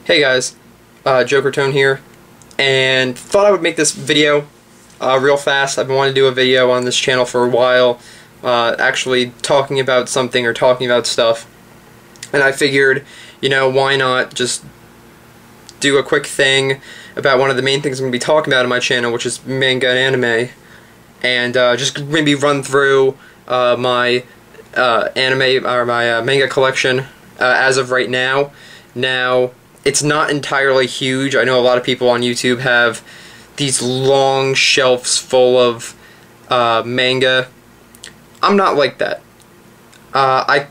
Hey guys, Jokertone here, and thought I would make this video real fast. I've been wanting to do a video on this channel for a while, actually talking about something or talking about stuff, and I figured, you know, why not just do a quick thing about one of the main things I'm going to be talking about on my channel, which is manga and anime, and just maybe run through my anime or my manga collection as of right now. Now, it's not entirely huge. I know a lot of people on YouTube have these long shelves full of manga. I'm not like that. I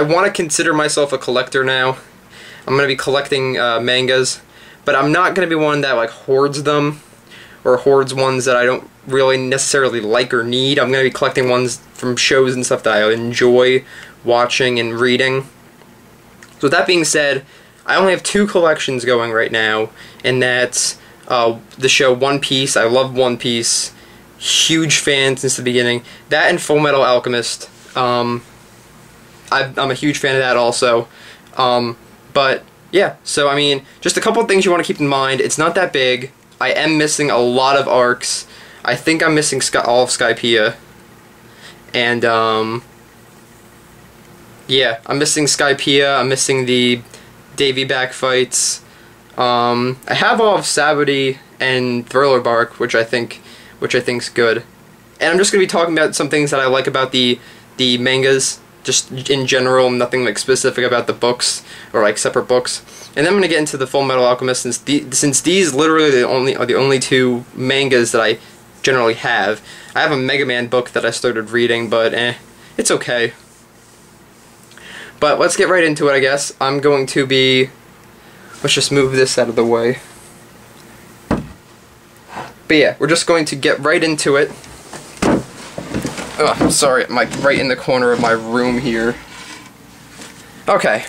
want to consider myself a collector now. I'm going to be collecting mangas, but I'm not going to be one that like hoards them or hoards ones that I don't really necessarily like or need. I'm going to be collecting ones from shows and stuff that I enjoy watching and reading. So with that being said, I only have two collections going right now, and that's the show One Piece. I love One Piece. Huge fan since the beginning. That and Fullmetal Alchemist. I'm a huge fan of that also. But yeah, so I mean, just a couple of things you want to keep in mind. It's not that big. I am missing a lot of arcs. I think I'm missing all of Skypiea. And yeah, I'm missing Skypiea. I'm missing the Davy back fights. I have all of Sabaody and Thriller Bark, which I think's good. And I'm just gonna be talking about some things that I like about the mangas, just in general, nothing like specific about the books or like separate books. And then I'm gonna get into the Fullmetal Alchemist since these literally are the only two mangas that I generally have. I have a Mega Man book that I started reading, but it's okay. But let's get right into it, I guess. I'm going to be... Let's just move this out of the way. But yeah, we're just going to get right into it. Ugh, sorry, I'm like right in the corner of my room here. Okay.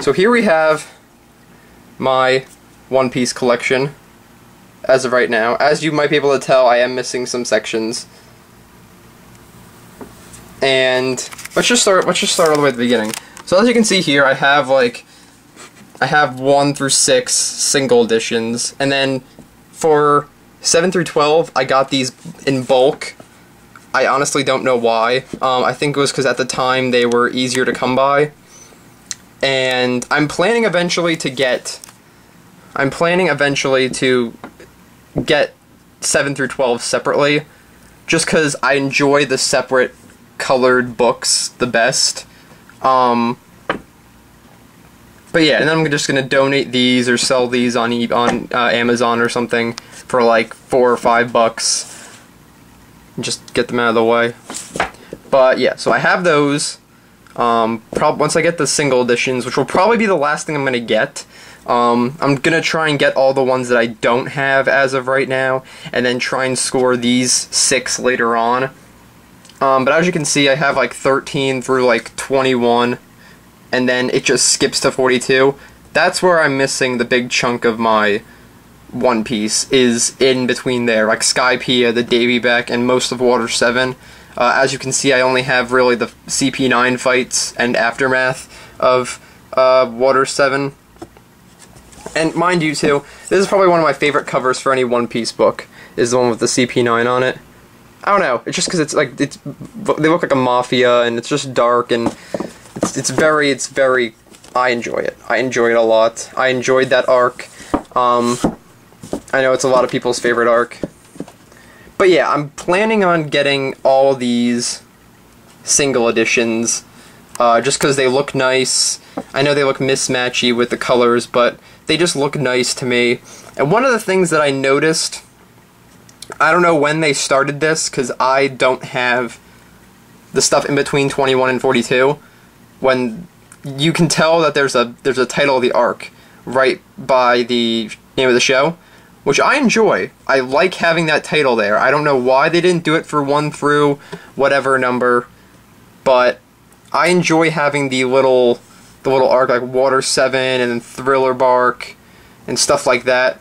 So here we have my One Piece collection as of right now. As you might be able to tell, I am missing some sections. And let's just start all the way at the beginning. So as you can see here, I have 1 through 6 single editions, and then for 7 through 12, I got these in bulk. I honestly don't know why. I think it was because at the time they were easier to come by. And I'm planning eventually to get 7 through 12 separately, just because I enjoy the separate colored books the best. But yeah, and then I'm just gonna donate these or sell these on Amazon or something for like $4 or $5 and just get them out of the way. But yeah, so I have those. Once I get the single editions, which will probably be the last thing I'm gonna get, I'm gonna try and get all the ones that I don't have as of right now, and then try and score these 6 later on. But as you can see, I have like 13 through like 21, and then it just skips to 42. That's where I'm missing the big chunk of my One Piece, is in between there, like Skypiea, the Davy back, and most of Water 7. As you can see, I only have really the CP9 fights and aftermath of Water 7. And mind you too, this is probably one of my favorite covers for any One Piece book, is the one with the CP9 on it. I don't know, it's just because it's like, they look like a mafia, and it's just dark, and it's very, I enjoy it. I enjoy it a lot. I enjoyed that arc. I know it's a lot of people's favorite arc. But yeah, I'm planning on getting all these single editions, just because they look nice. I know they look mismatchy with the colors, but they just look nice to me. And one of the things that I noticed, I don't know when they started this, because I don't have the stuff in between 21 and 42, when you can tell that there's a title of the arc right by the name of the show, which I enjoy. I like having that title there. I don't know why they didn't do it for 1 through whatever number, but I enjoy having the little arc like Water 7 and then Thriller Bark and stuff like that.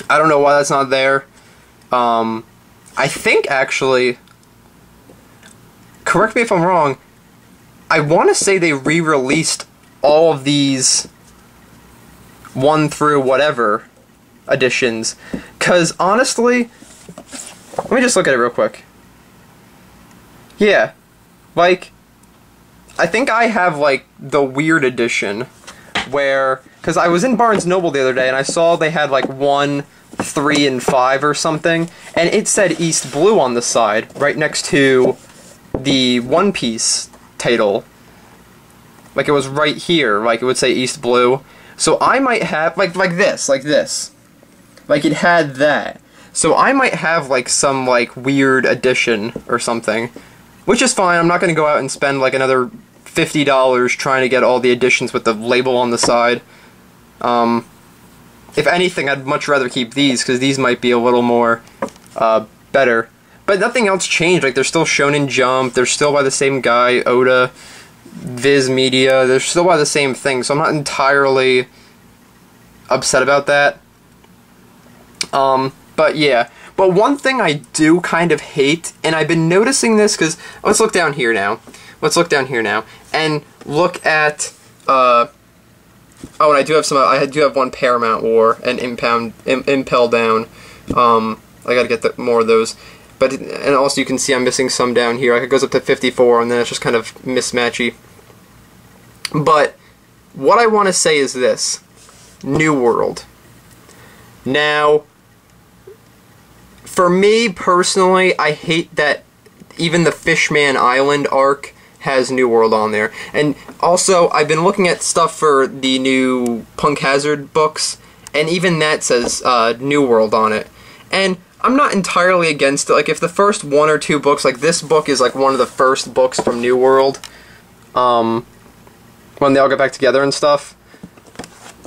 I don't know why that's not there. I think, actually, correct me if I'm wrong, I want to say they re-released all of these 1 through whatever editions, because honestly, let me just look at it real quick. Yeah, like, I think I have, like, the weird edition, where, because I was in Barnes & Noble the other day, and I saw they had, like, 1, 3, and 5 or something, and it said East Blue on the side, right next to the One Piece title. Like, it was right here, like, it would say East Blue. So I might have, like this. Like, it had that. So I might have, like, some, like, weird edition or something. Which is fine, I'm not going to go out and spend, like, another $50 trying to get all the editions with the label on the side. If anything, I'd much rather keep these, because these might be a little more, better. But nothing else changed, like, they're still Shonen Jump, they're still by the same guy, Oda, Viz Media, they're still by the same thing, so I'm not entirely upset about that. But yeah. But one thing I do kind of hate, and I've been noticing this, because, let's look down here now. And look at, oh, and I do have one Paramount War, and Impel Down. I gotta get more of those. But, and also you can see I'm missing some down here. Like, it goes up to 54, and then it's just kind of mismatchy. But, what I want to say is this. New World. Now, for me, personally, I hate that even the Fishman Island arc has New World on there. And also, I've been looking at stuff for the new Punk Hazard books, and even that says New World on it. And I'm not entirely against it. Like, if the first 1 or 2 books, like this book is like one of the first books from New World, when they all get back together and stuff.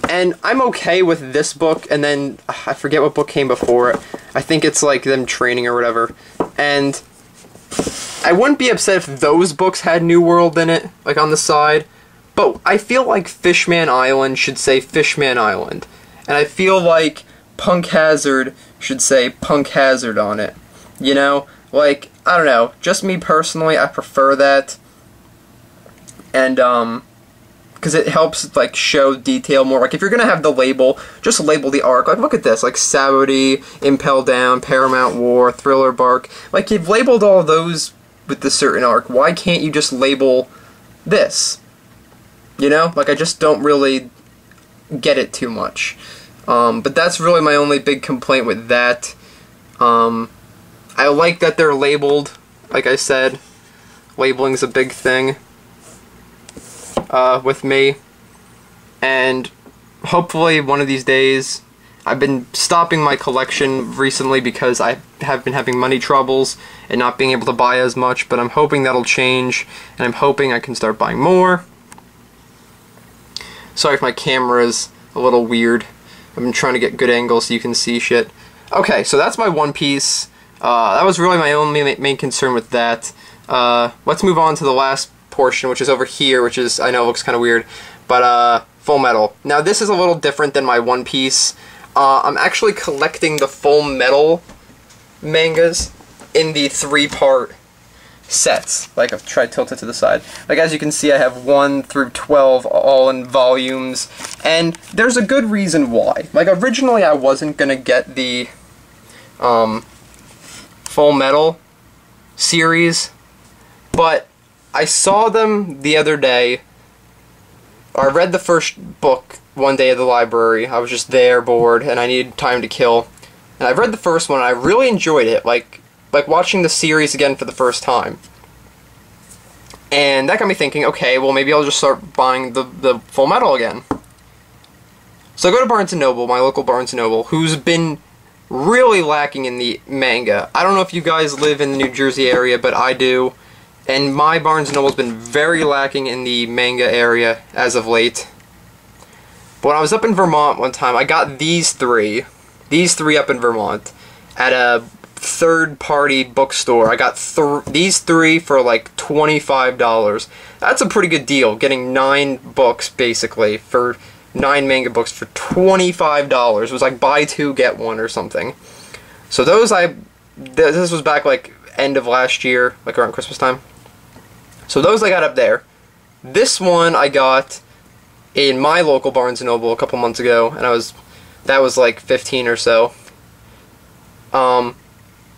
And I'm okay with this book, and then, I forget what book came before it. I think it's like them training or whatever. And I wouldn't be upset if those books had New World in it, like on the side. But I feel like Fishman Island should say Fishman Island. And I feel like Punk Hazard should say Punk Hazard on it. You know? Like, I don't know. Just me personally, I prefer that. And, because it helps, like, show detail more. Like, if you're gonna have the label, just label the arc. Like, look at this. Like, Saudi, Impel Down, Paramount War, Thriller Bark. Like, you've labeled all those with the certain arc. Why can't you just label this? You know? Like, I just don't really get it too much. But that's really my only big complaint with that. I like that they're labeled. Like I said, labeling's a big thing. With me, and hopefully one of these days, I've been stopping my collection recently because I have been having money troubles and not being able to buy as much, but I'm hoping that'll change, and I'm hoping I can start buying more. Sorry if my camera's a little weird. I've been trying to get good angles so you can see shit. Okay, so that's my One Piece. That was really my only main concern with that. Let's move on to the last portion, which is over here, which is, I know, looks kind of weird, but Fullmetal. Now, this is a little different than my One Piece. I'm actually collecting the Fullmetal mangas in the 3-part sets. Like, I've tried to tilt it to the side. Like, as you can see, I have 1 through 12 all in volumes, and there's a good reason why. Like, originally I wasn't gonna get the Fullmetal series, but I saw them the other day. I read the first book one day at the library. I was just there, bored, and I needed time to kill. And I read the first one, and I really enjoyed it, like watching the series again for the first time. And that got me thinking, okay, well, maybe I'll just start buying the Fullmetal again. So I go to Barnes & Noble, my local Barnes & Noble, who's been really lacking in the manga. I don't know if you guys live in the New Jersey area, but I do. And my Barnes & Noble's been very lacking in the manga area as of late. But when I was up in Vermont one time, I got these three up in Vermont, at a third-party bookstore. I got these 3 for like $25. That's a pretty good deal, getting 9 books, basically, for 9 manga books for $25. It was like buy 2, get 1 or something. So those this was back like end of last year, like around Christmas time. So those I got up there. This one I got in my local Barnes & Noble a couple months ago, and that was like 15 or so. But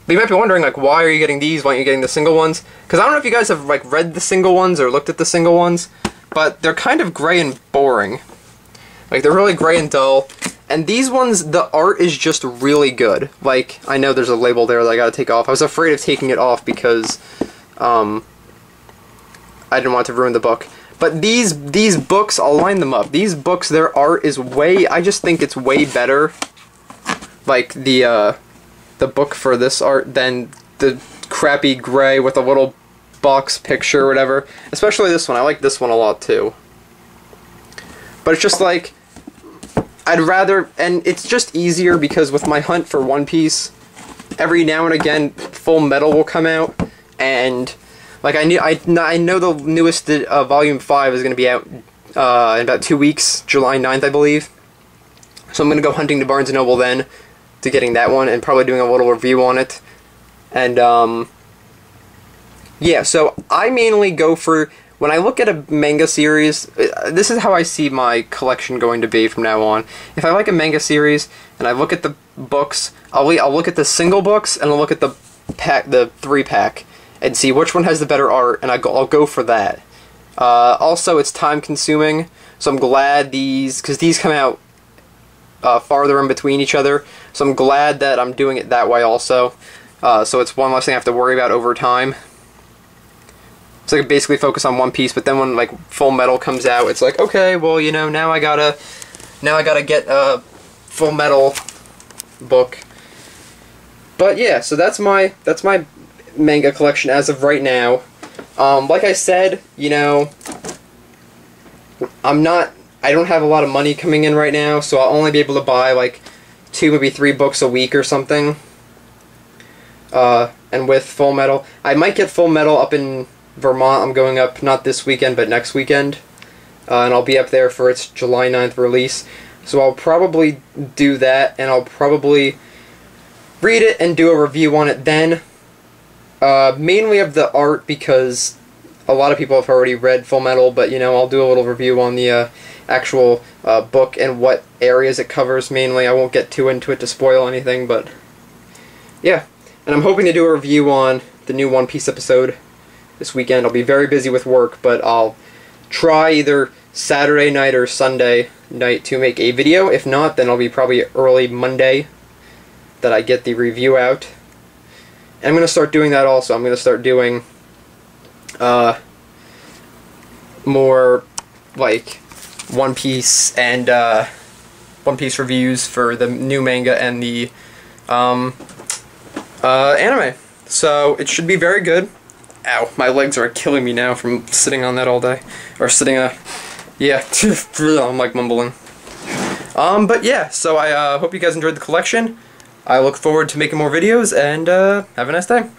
you might be wondering, like, why are you getting these? Why aren't you getting the single ones? Because I don't know if you guys have, like, read the single ones or looked at the single ones, but they're kind of gray and boring. Like, they're really gray and dull. And these ones, the art is just really good. Like, I know there's a label there that I gotta take off. I was afraid of taking it off because, I didn't want to ruin the book. But these books, I'll line them up. These books, their art is I just think it's way better, like, the book for this art than the crappy gray with a little box picture or whatever. Especially this one. I like this one a lot, too. But it's just like, I'd rather, and it's just easier because with my hunt for One Piece, every now and again, Fullmetal will come out, and like I know the newest Volume 5 is going to be out in about 2 weeks, July 9th, I believe. So I'm going to go hunting to Barnes & Noble then, to getting that one, and probably doing a little review on it. And, yeah, so I mainly go for, when I look at a manga series, this is how I see my collection going to be from now on. If I like a manga series, and I look at the books, I'll look at the single books, and I'll look at the 3-pack, and see which one has the better art, and I'll go for that. Also, it's time-consuming, so I'm glad because these come out farther in between each other, so I'm glad that I'm doing it that way also. So it's one less thing I have to worry about over time. So I can basically focus on One Piece, but then when like Fullmetal comes out, it's like, okay, well, you know, now I gotta get a Fullmetal book. But yeah, so that's my manga collection as of right now. Like I said, you know, I don't have a lot of money coming in right now, so I'll only be able to buy like 2, maybe 3 books a week or something. And with Fullmetal, I might get Fullmetal up in Vermont. I'm going up not this weekend, but next weekend. And I'll be up there for its July 9th release. So I'll probably do that, and I'll probably read it and do a review on it then. Mainly of the art, because a lot of people have already read Fullmetal, but, you know, I'll do a little review on the actual book and what areas it covers mainly. I won't get too into it to spoil anything, but yeah. And I'm hoping to do a review on the new One Piece episode this weekend. I'll be very busy with work, but I'll try either Saturday night or Sunday night to make a video. If not, then I'll be probably early Monday that I get the review out. And I'm going to start doing that also. I'm going to start doing more like One Piece and One Piece reviews for the new manga and the anime. So it should be very good. Ow, my legs are killing me now from sitting on that all day. Or sitting, yeah, I'm like mumbling. But yeah, so I hope you guys enjoyed the collection. I look forward to making more videos, and have a nice day.